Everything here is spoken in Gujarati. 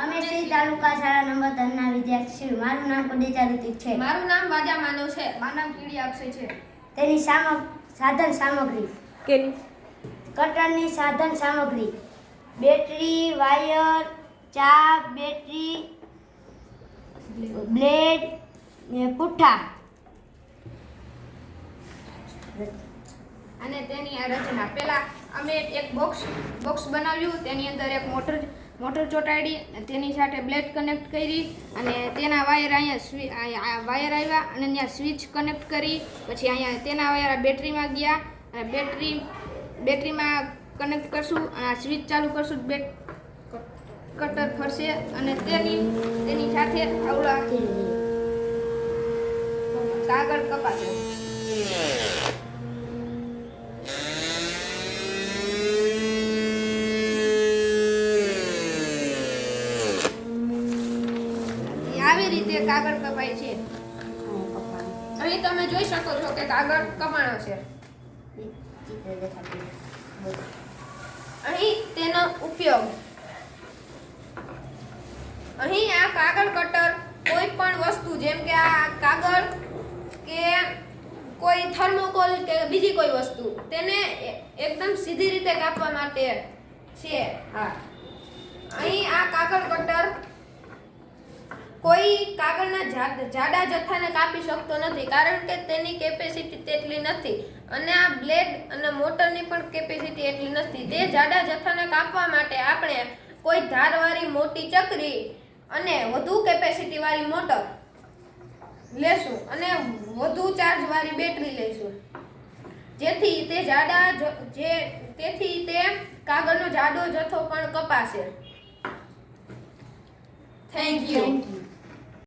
અમે શ્રી તાલુકા શાળા નંબર 3 ના વિદ્યાર્થી. મારું નામ કુદેજા ઋતિક છે. મારું નામ વાજા માનવ છે. મારું નામ કીડી અક્ષય છે. તેની સાધન સામગ્રી કેની કટરની સાધન સામગ્રી બેટરી, વાયર, ચાપ, બેટરી, બ્લેડ ને પુઠ્ઠા. અને તેની આ રચના પહેલા અમે એક બોક્સ બનાવ્યું. તેની અંદર એક મોટર ચોંટાડી, તેની સાથે બ્લેડ કનેક્ટ કરી અને તેના વાયર અહીંયા વાયર આવ્યા અને ત્યાં સ્વિચ કનેક્ટ કરી. પછી અહીંયા તેના વાયર બેટરીમાં ગયા અને બેટરીમાં કનેક્ટ કરશું અને આ સ્વિચ ચાલુ કરશું. કટર ફરશે અને તેની સાથે આવડા કાગળ કપાશે. આવી રીતે કાગળ કપાય છે. અહીં તમે જોઈ શકો છો કે કાગળ કપાણો છે. અહીં તેનો ઉપયોગ, અહીં આ કાગળ કટર કોઈ પણ વસ્તુ જેમ કે આ કાગળ કે કોઈ થર્મોકોલ કે બીજી કોઈ વસ્તુ તેને એકદમ સીધી રીતે કાપવા માટે છે. હા, અહીં આ કાગળ કટર કોઈ કાગળના જાડા જથ્થાને કાપી શકતો નથી, કારણ કે તેની કેપેસિટી તેટલી નથી અને આ બ્લેડ અને મોટરની પણ કેપેસિટી એટલી નથી. તે જાડા જથ્થાને કાપવા માટે આપણે કોઈ ધારવાળી મોટી ચકરી અને વધુ કેપેસિટી વાળી મોટર લેશું અને વધુ ચાર્જ વાળી બેટરી લઈશું, જેથી તે કાગળનો જાડો જથ્થો પણ કપાશે. Thank you.